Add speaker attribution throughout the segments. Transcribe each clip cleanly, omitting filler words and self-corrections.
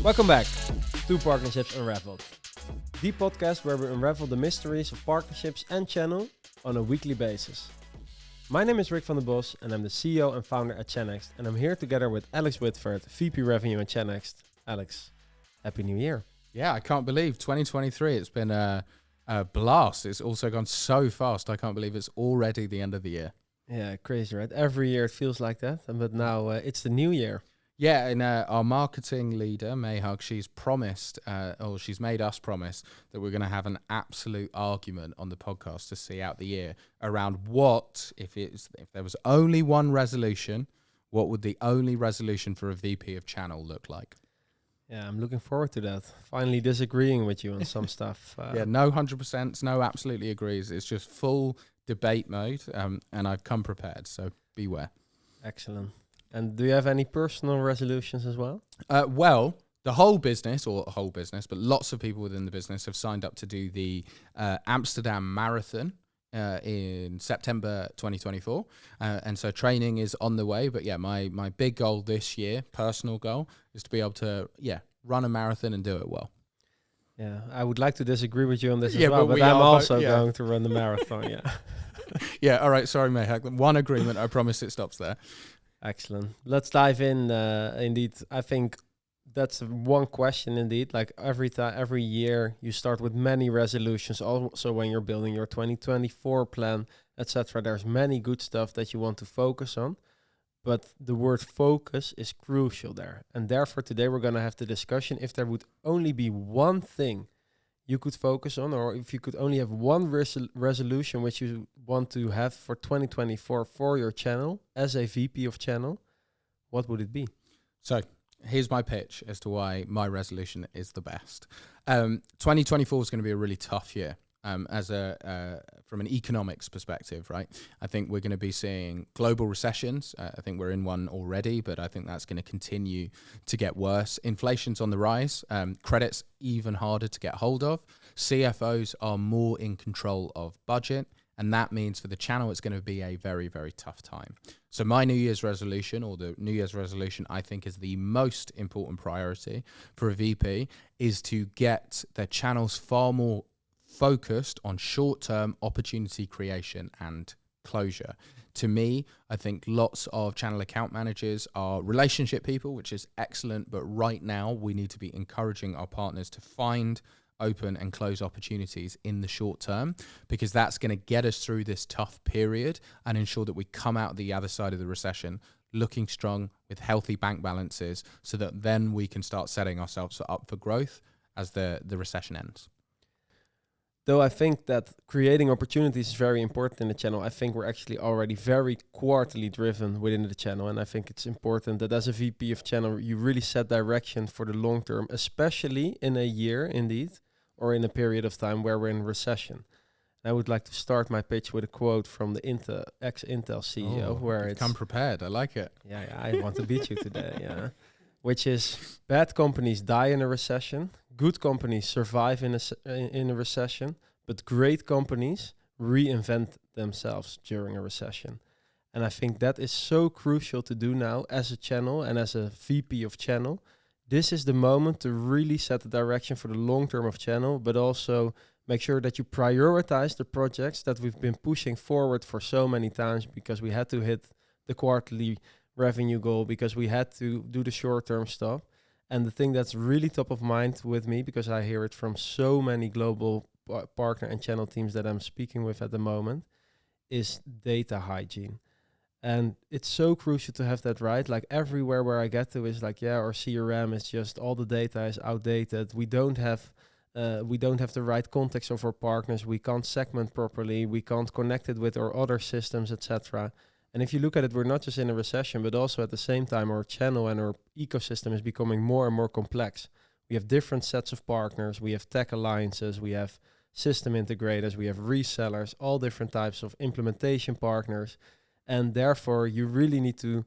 Speaker 1: Welcome back to Partnerships Unraveled, the podcast where we unravel the mysteries of partnerships and channel on a weekly basis. My name is Rick van der Bos and I'm the CEO and founder at Channext, and I'm here together with Alex Whitford, VP Revenue at Channext. Alex, Happy New Year.
Speaker 2: Yeah, I can't believe 2023. It's been a blast. It's also gone so fast. I can't believe it's already the end of the year.
Speaker 1: Yeah, crazy, right? Every year it feels like that, but now it's the new year.
Speaker 2: Yeah, and our marketing leader, Mayhug, she's promised, or she's made us promise that we're going to have an absolute argument on the podcast to see out the year around what, if there was only one resolution, what would the only resolution for a VP of channel look like?
Speaker 1: Yeah, I'm looking forward to that. Finally disagreeing with you on some stuff.
Speaker 2: Yeah, no 100%, no absolutely agrees. It's just full debate mode, and I've come prepared, so beware.
Speaker 1: Excellent. And do you have any personal resolutions as well?
Speaker 2: Well, the whole business, but lots of people within the business have signed up to do the Amsterdam Marathon in September 2024. And so training is on the way. But yeah, my big goal this year, personal goal, is to be able to, run a marathon and do it well.
Speaker 1: Yeah, I would like to disagree with you on this as well, but I'm also going to run the marathon, yeah.
Speaker 2: Yeah, all right, sorry, Mayhag. One agreement, I promise it stops there.
Speaker 1: Excellent. Let's dive in. Indeed, I think that's one question. Indeed, like every year, you start with many resolutions. Also, when you're building your 2024 plan, etc., there's many good stuff that you want to focus on. But the word focus is crucial there, and therefore today we're going to have the discussion if there would only be one thing you could focus on, or if you could only have one resolution which you want to have for 2024 for your channel as a VP of channel, what would it be? So
Speaker 2: here's my pitch as to why my resolution is the best. 2024 is going to be a really tough year. From an economics perspective, right? I think we're going to be seeing global recessions. I think we're in one already, but I think that's going to continue to get worse. Inflation's on the rise. Credit's even harder to get hold of. CFOs are more in control of budget. And that means for the channel, it's going to be a very, very tough time. So my New Year's resolution, or the New Year's resolution, I think is the most important priority for a VP, is to get their channels far more focused on short-term opportunity creation and closure. To me, I think lots of channel account managers are relationship people, which is excellent, but right now we need to be encouraging our partners to find, open and close opportunities in the short term, because that's going to get us through this tough period and ensure that we come out the other side of the recession looking strong with healthy bank balances, so that then we can start setting ourselves up for growth as the recession ends.
Speaker 1: Though I think that creating opportunities is very important in the channel, I think we're actually already very quarterly driven within the channel. And I think it's important that as a VP of channel, you really set direction for the long term, especially in a year, indeed, or in a period of time where we're in recession. I would like to start my pitch with a quote from the ex-Intel CEO, where it's...
Speaker 2: Come prepared, I like it.
Speaker 1: Yeah, I want to beat you today, yeah. Which is, bad companies die in a recession, good companies survive in a recession, but great companies reinvent themselves during a recession. And I think that is so crucial to do now as a channel and as a VP of channel. This is the moment to really set the direction for the long term of channel, but also make sure that you prioritize the projects that we've been pushing forward for so many times, because we had to hit the quarterly revenue goal, because we had to do the short-term stuff. And the thing that's really top of mind with me, because I hear it from so many global partner and channel teams that I'm speaking with at the moment, is data hygiene. And it's so crucial to have that right. Like everywhere where I get to is like, our CRM is just, all the data is outdated. We don't have the right context of our partners. We can't segment properly. We can't connect it with our other systems, etc. And if you look at it, we're not just in a recession, but also at the same time, our channel and our ecosystem is becoming more and more complex. We have different sets of partners. We have tech alliances. We have system integrators. We have resellers, all different types of implementation partners. And therefore, you really need to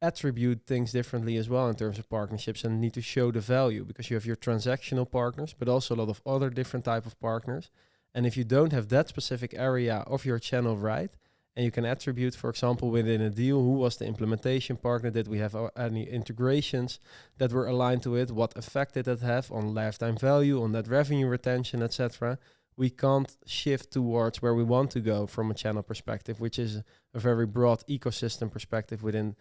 Speaker 1: attribute things differently as well in terms of partnerships, and need to show the value, because you have your transactional partners, but also a lot of other different type of partners. And if you don't have that specific area of your channel right, And you can attribute, for example, within a deal, who was the implementation partner? Did we have any integrations that were aligned to it? What effect did that have on lifetime value, on net revenue retention, etc.? We can't shift towards where we want to go from a channel perspective, which is a very broad ecosystem perspective within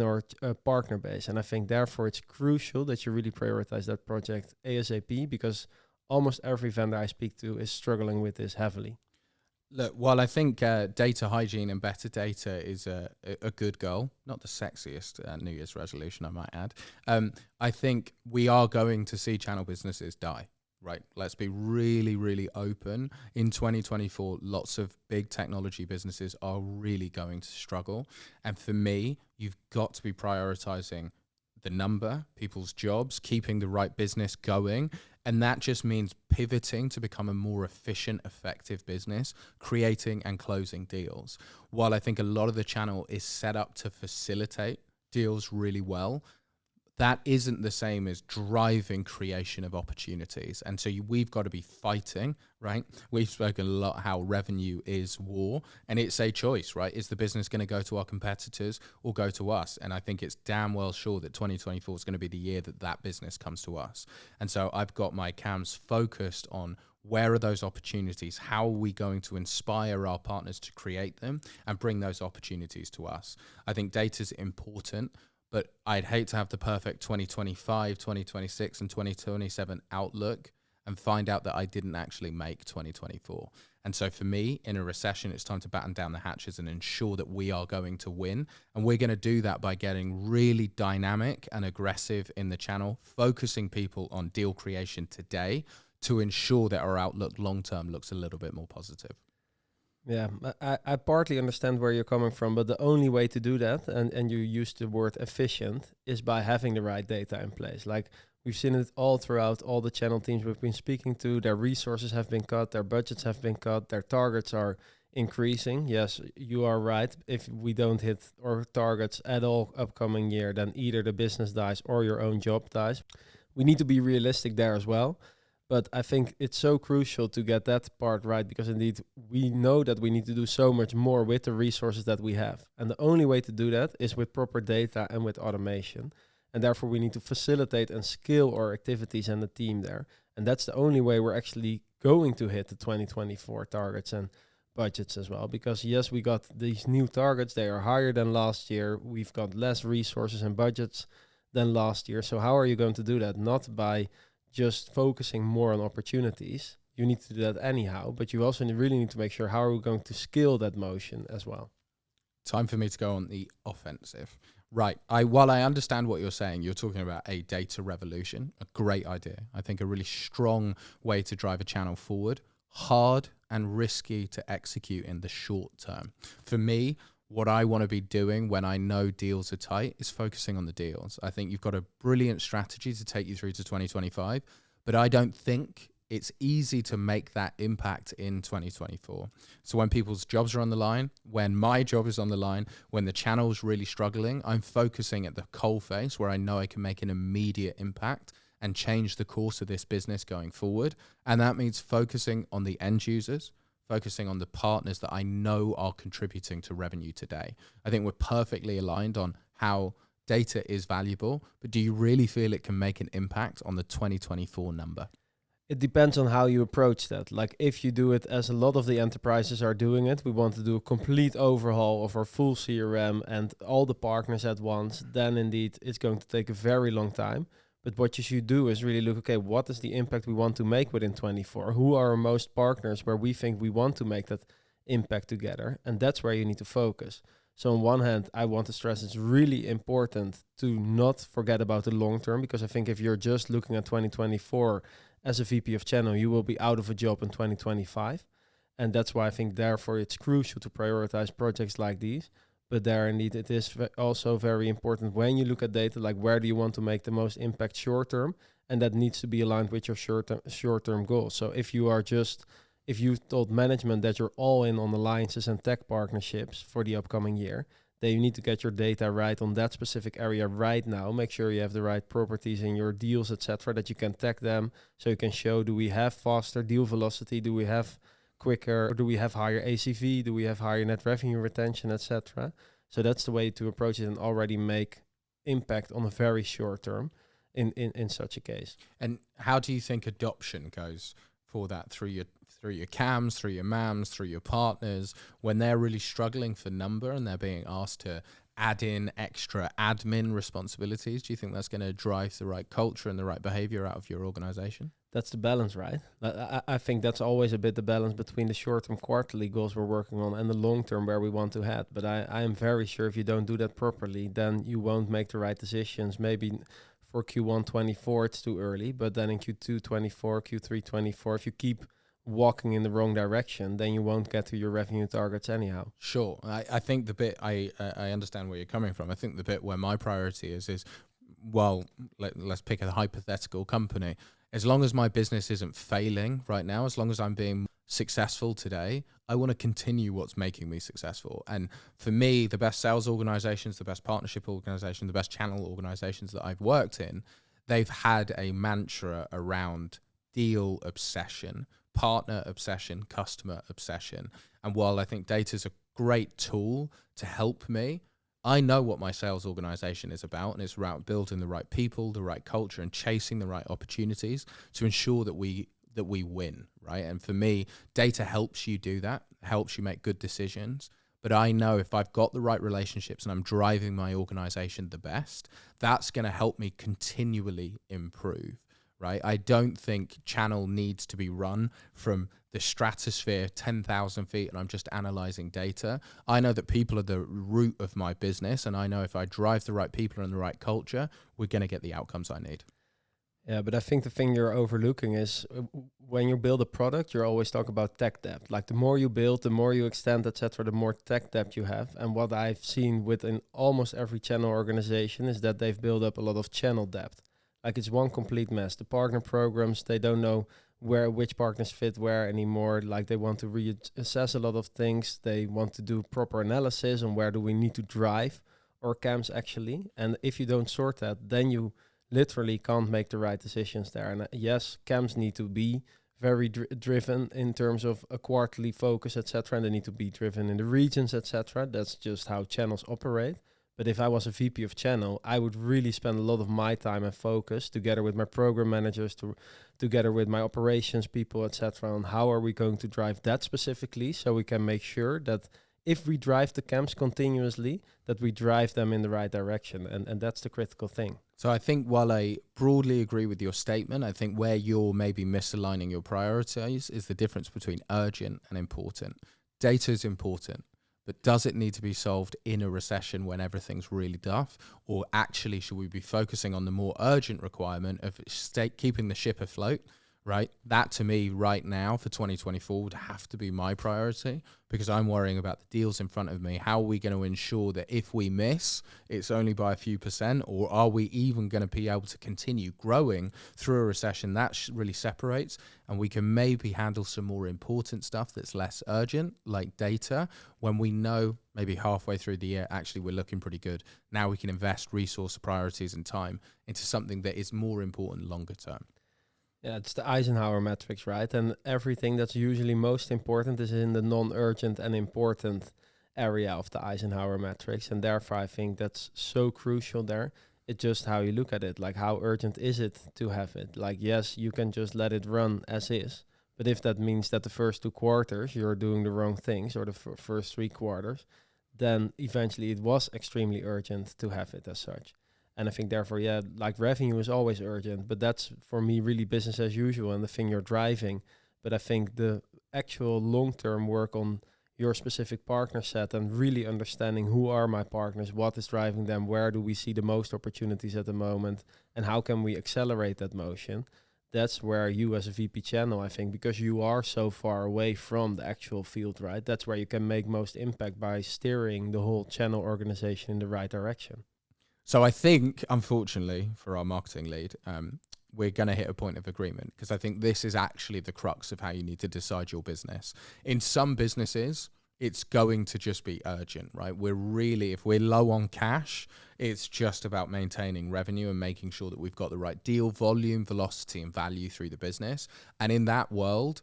Speaker 1: our partner base. And I think therefore it's crucial that you really prioritize that project ASAP, because almost every vendor I speak to is struggling with this heavily.
Speaker 2: Look, while I think data hygiene and better data is a good goal, not the sexiest New Year's resolution, I might add, I think we are going to see channel businesses die. Right, let's be really, really open. In 2024, lots of big technology businesses are really going to struggle. And for me, you've got to be prioritizing the number, people's jobs, keeping the right business going. And that just means pivoting to become a more efficient, effective business, creating and closing deals. While I think a lot of the channel is set up to facilitate deals really well, that isn't the same as driving creation of opportunities. And so we've got to be fighting, right? We've spoken a lot how revenue is war, and it's a choice, right? Is the business going to go to our competitors or go to us? And I think it's damn well sure that 2024 is going to be the year that that business comes to us. And so I've got my cams focused on where are those opportunities? How are we going to inspire our partners to create them and bring those opportunities to us? I think data is important, but I'd hate to have the perfect 2025, 2026, and 2027 outlook and find out that I didn't actually make 2024. And so for me, in a recession, it's time to batten down the hatches and ensure that we are going to win. And we're going to do that by getting really dynamic and aggressive in the channel, focusing people on deal creation today to ensure that our outlook long-term looks a little bit more positive.
Speaker 1: Yeah, I partly understand where you're coming from, but the only way to do that, and you used the word efficient, is by having the right data in place. Like we've seen it all throughout all the channel teams we've been speaking to. Their resources have been cut, their budgets have been cut, their targets are increasing. Yes, you are right. If we don't hit our targets at all upcoming year, then either the business dies or your own job dies. We need to be realistic there as well. But I think it's so crucial to get that part right, because indeed we know that we need to do so much more with the resources that we have. And the only way to do that is with proper data and with automation. And therefore we need to facilitate and scale our activities and the team there. And that's the only way we're actually going to hit the 2024 targets and budgets as well. Because yes, we got these new targets. They are higher than last year. We've got less resources and budgets than last year. So how are you going to do that? Not by just focusing more on opportunities. You need to do that anyhow, but you also really need to make sure how are we going to scale that motion as well.
Speaker 2: Time for me to go on the offensive. Right. While I understand what you're saying, you're talking about a data revolution, a great idea. I think a really strong way to drive a channel forward, hard and risky to execute in the short term. For me, what I want to be doing when I know deals are tight is focusing on the deals. I think you've got a brilliant strategy to take you through to 2025, but I don't think it's easy to make that impact in 2024. So when people's jobs are on the line, when my job is on the line, when the channel's really struggling, I'm focusing at the coalface where I know I can make an immediate impact and change the course of this business going forward. And that means focusing on the end users, focusing on the partners that I know are contributing to revenue today. I think we're perfectly aligned on how data is valuable, but do you really feel it can make an impact on the 2024 number?
Speaker 1: It depends on how you approach that. Like if you do it as a lot of the enterprises are doing it, we want to do a complete overhaul of our full CRM and all the partners at once, then indeed it's going to take a very long time. But what you should do is really look, okay, what is the impact we want to make within 24? Who are our most partners where we think we want to make that impact together? And that's where you need to focus. So on one hand, I want to stress it's really important to not forget about the long term, because I think if you're just looking at 2024 as a VP of channel, you will be out of a job in 2025. And that's why I think therefore it's crucial to prioritize projects like these. But there indeed it is also very important when you look at data, like where do you want to make the most impact short term, and that needs to be aligned with your short term goals. So if you told management that you're all in on alliances and tech partnerships for the upcoming year, then you need to get your data right on that specific area right now. Make sure you have the right properties in your deals, etc., that you can tag them, so you can show, do we have faster deal velocity? Do we have quicker? Or do we have higher ACV? Do we have higher net revenue retention, etc.? So that's the way to approach it and already make impact on a very short term in such a case.
Speaker 2: And how do you think adoption goes for that through your CAMs, through your MAMs, through your partners, when they're really struggling for number and they're being asked to add in extra admin responsibilities? Do you think that's going to drive the right culture and the right behavior out of your organization?
Speaker 1: That's the balance, right? I think that's always a bit the balance between the short-term quarterly goals we're working on and the long-term where we want to head. But I am very sure if you don't do that properly, then you won't make the right decisions. Maybe for Q1 24, it's too early, but then in Q2 24, Q3 24, if you keep walking in the wrong direction, then you won't get to your revenue targets anyhow.
Speaker 2: Sure. I think the bit, I understand where you're coming from. I think the bit where my priority is well, let's pick a hypothetical company. As long as my business isn't failing right now, as long as I'm being successful today, I want to continue what's making me successful. And for me, the best sales organizations, the best partnership organizations, the best channel organizations that I've worked in, they've had a mantra around deal obsession, partner obsession, customer obsession. And while I think data is a great tool to help me, I know what my sales organization is about, and it's about building the right people, the right culture, and chasing the right opportunities to ensure that we win, right? And for me, data helps you do that, helps you make good decisions. But I know if I've got the right relationships and I'm driving my organization the best, that's going to help me continually improve, right? I don't think channel needs to be run from the stratosphere, 10,000 feet, and I'm just analyzing data. I know that people are the root of my business, and I know if I drive the right people and the right culture, we're going to get the outcomes I need.
Speaker 1: Yeah, but I think the thing you're overlooking is when you build a product, you're always talking about tech debt. Like the more you build, the more you extend, etc., the more tech debt you have. And what I've seen within almost every channel organization is that they've built up a lot of channel debt. Like it's one complete mess. The partner programs, they don't know which partners fit where anymore. Like they want to reassess a lot of things. They want to do proper analysis on where do we need to drive our CAMs actually. And if you don't sort that, then you literally can't make the right decisions there. And yes, CAMs need to be very driven in terms of a quarterly focus, etc. And they need to be driven in the regions, etc. That's just how channels operate. But if I was a VP of channel, I would really spend a lot of my time and focus together with my program managers, together with my operations people, etc. on how are we going to drive that specifically, so we can make sure that if we drive the camps continuously, that we drive them in the right direction. And that's the critical thing.
Speaker 2: So I think while I broadly agree with your statement, I think where you're maybe misaligning your priorities is the difference between urgent and important. Data is important, but does it need to be solved in a recession when everything's really tough? Or actually, should we be focusing on the more urgent requirement of keeping the ship afloat, right? That to me right now for 2024 would have to be my priority, because I'm worrying about the deals in front of me. How are we going to ensure that if we miss, it's only by a few percent, or are we even going to be able to continue growing through a recession? That really separates, and we can maybe handle some more important stuff that's less urgent, like data, when we know maybe halfway through the year, actually we're looking pretty good. Now we can invest resource, priorities, and time into something that is more important longer term.
Speaker 1: Yeah, it's the Eisenhower matrix, right? And everything that's usually most important is in the non-urgent and important area of the Eisenhower matrix. And therefore, I think that's so crucial there. It's just how you look at it. Like, how urgent is it to have it? Like, yes, you can just let it run as is. But if that means that the first 2 quarters you're doing the wrong things, or the first 3 quarters, then eventually it was extremely urgent to have it as such. And I think therefore, yeah, like revenue is always urgent, but that's for me really business as usual and the thing you're driving. But I think the actual long-term work on your specific partner set and really understanding who are my partners, what is driving them, where do we see the most opportunities at the moment, and how can we accelerate that motion? That's where you as a VP channel, I think, because you are so far away from the actual field, right? That's where you can make most impact by steering the whole channel organization in the right direction.
Speaker 2: So I think, unfortunately, for our marketing lead, we're going to hit a point of agreement, because I think this is actually the crux of how you need to decide your business. In some businesses, it's going to just be urgent, right? If we're low on cash, it's just about maintaining revenue and making sure that we've got the right deal volume, velocity, and value through the business. And in that world,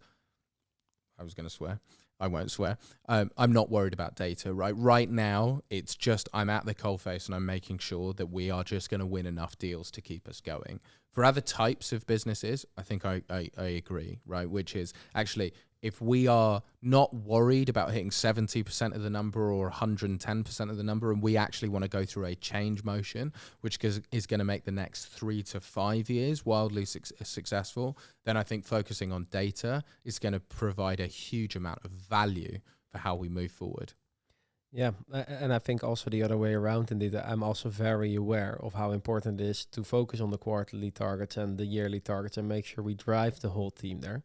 Speaker 2: I was going to swear. I won't swear. I'm not worried about data, right? Right now, it's just I'm at the coalface and I'm making sure that we are just going to win enough deals to keep us going. For other types of businesses, I think I agree, right? Which is actually, if we are not worried about hitting 70% of the number or 110% of the number, and we actually want to go through a change motion, which is going to make the next 3 to 5 years wildly successful, then I think focusing on data is going to provide a huge amount of value for how we move forward.
Speaker 1: Yeah, and I think also the other way around, indeed, I'm also very aware of how important it is to focus on the quarterly targets and the yearly targets and make sure we drive the whole team there.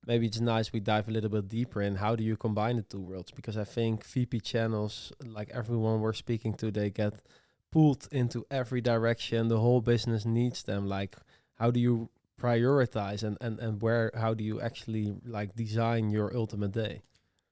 Speaker 1: Maybe it's nice we dive a little bit deeper in how do you combine the two worlds, because I think VP channels, like everyone we're speaking to, they get pulled into every direction. The whole business needs them. Like, how do you prioritize and where, how do you actually like design your ultimate day?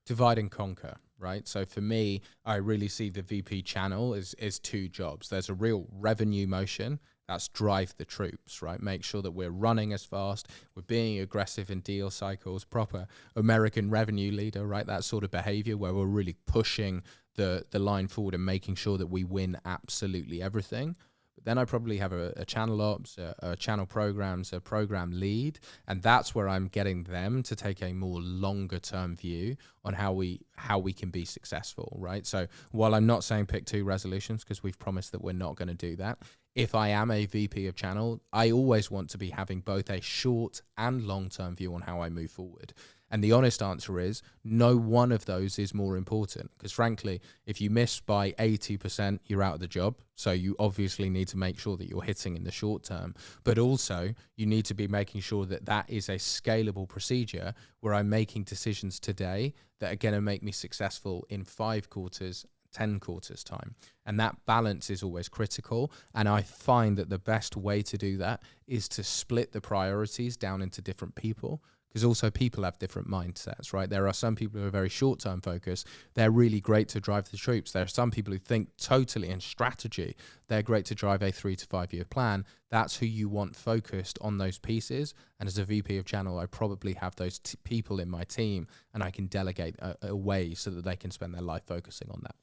Speaker 2: Divide and conquer, right? So for me, I really see the VP channel as 2 jobs. There's a real revenue motion. That's drive the troops, right? Make sure that we're running as fast, we're being aggressive in deal cycles, proper American revenue leader, right? That sort of behavior where we're really pushing the line forward and making sure that we win absolutely everything. But then I probably have a channel ops, a channel programs, a program lead, and that's where I'm getting them to take a more longer term view on how we can be successful, right? So while I'm not saying pick 2 resolutions, because we've promised that we're not going to do that, if I am a VP of channel, I always want to be having both a short and long-term view on how I move forward. And the honest answer is no one of those is more important, because frankly, if you miss by 80%, you're out of the job. So you obviously need to make sure that you're hitting in the short term, but also you need to be making sure that that is a scalable procedure where I'm making decisions today that are going to make me successful in 5 quarters, 10 quarters time. And that balance is always critical. And I find that the best way to do that is to split the priorities down into different people, because also people have different mindsets, right? There are some people who are very short-term focused. They're really great to drive the troops. There are some people who think totally in strategy. They're great to drive a 3 to 5 year plan. That's who you want focused on those pieces. And as a VP of channel, I probably have those people in my team, and I can delegate away so that they can spend their life focusing on that.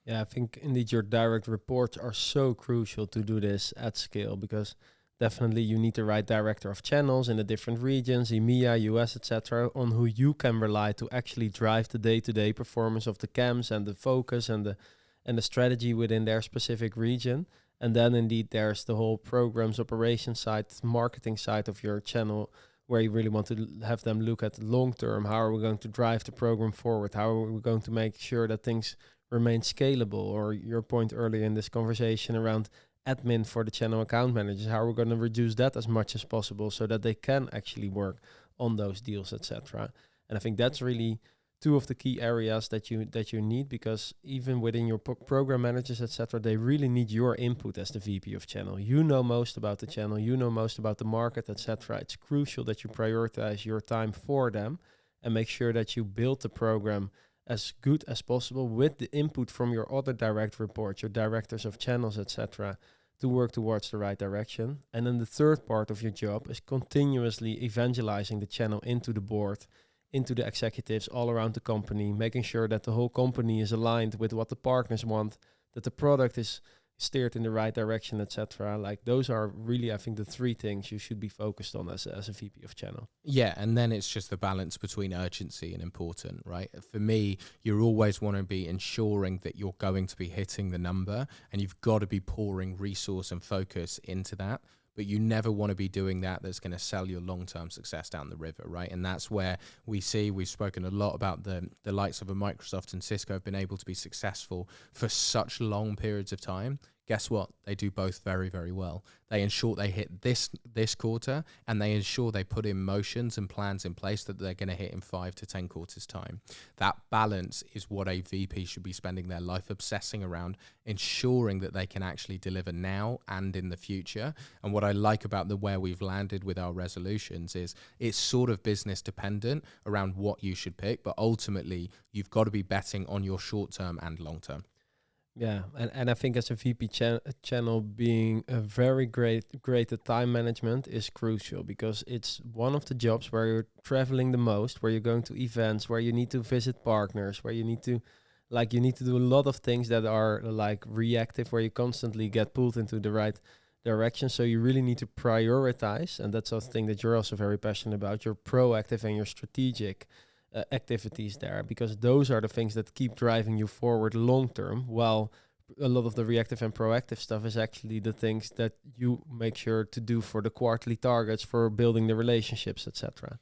Speaker 1: Yeah, I think indeed your direct reports are so crucial to do this at scale, because definitely you need the right director of channels in the different regions, EMEA, US, etc., on who you can rely to actually drive the day-to-day performance of the camps and the focus and the strategy within their specific region. And then indeed there's the whole programs, operations side, marketing side of your channel, where you really want to have them look at long term. How are we going to drive the program forward? How are we going to make sure that things remain scalable? Or your point earlier in this conversation around admin for the channel account managers, how are we going to reduce that as much as possible so that they can actually work on those deals, etc. And I think that's really 2 of the key areas that you need, because even within your program managers, etc., they really need your input as the VP of channel. You know most about the channel, you know most about the market, etc. It's crucial that you prioritize your time for them and make sure that you build the program as good as possible with the input from your other direct reports, your directors of channels, etc., to work towards the right direction. And then the third part of your job is continuously evangelizing the channel into the board, into the executives all around the company, making sure that the whole company is aligned with what the partners want, that the product is steered in the right direction, etc. Like, those are really, I think, the 3 things you should be focused on as a VP of channel.
Speaker 2: Yeah, and then it's just the balance between urgency and important, right? For me, you always want to be ensuring that you're going to be hitting the number, and you've got to be pouring resource and focus into that. But you never want to be doing that's going to sell your long-term success down the river, right? And that's where we've spoken a lot about the likes of a Microsoft and Cisco have been able to be successful for such long periods of time. Guess what? They do both very, very well. They ensure they hit this quarter, and they ensure they put in motions and plans in place that they're going to hit in 5 to 10 quarters time. That balance is what a VP should be spending their life obsessing around, ensuring that they can actually deliver now and in the future. And what I like about where we've landed with our resolutions is it's sort of business dependent around what you should pick, but ultimately you've got to be betting on your short term and long term.
Speaker 1: Yeah, and I think as a VP channel, being a very great at time management is crucial, because it's one of the jobs where you're traveling the most, where you're going to events, where you need to visit partners, where you need to do a lot of things that are like reactive, where you constantly get pulled into the right direction. So you really need to prioritize, and that's a thing that you're also very passionate about. You're proactive and you're strategic activities there, because those are the things that keep driving you forward long term, while a lot of the reactive and proactive stuff is actually the things that you make sure to do for the quarterly targets, for building the relationships, etc.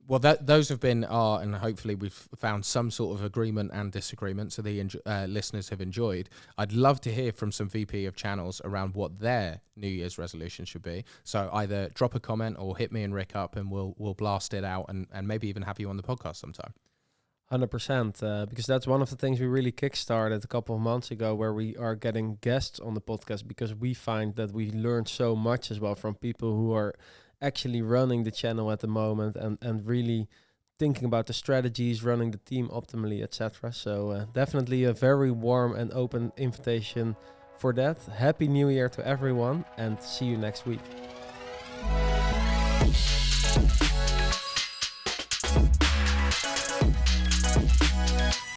Speaker 2: Well, those have been and hopefully we've found some sort of agreement and disagreement, so the listeners have enjoyed. I'd love to hear from some VP of channels around what their New Year's resolution should be. So either drop a comment or hit me and Rick up, and we'll blast it out, and maybe even have you on the podcast sometime.
Speaker 1: 100%, because that's one of the things we really kickstarted a couple of months ago, where we are getting guests on the podcast, because we find that we learned so much as well from people who are actually running the channel at the moment, and really thinking about the strategies, running the team optimally, etc. So definitely a very warm and open invitation for that. Happy New Year to everyone, and see you next week.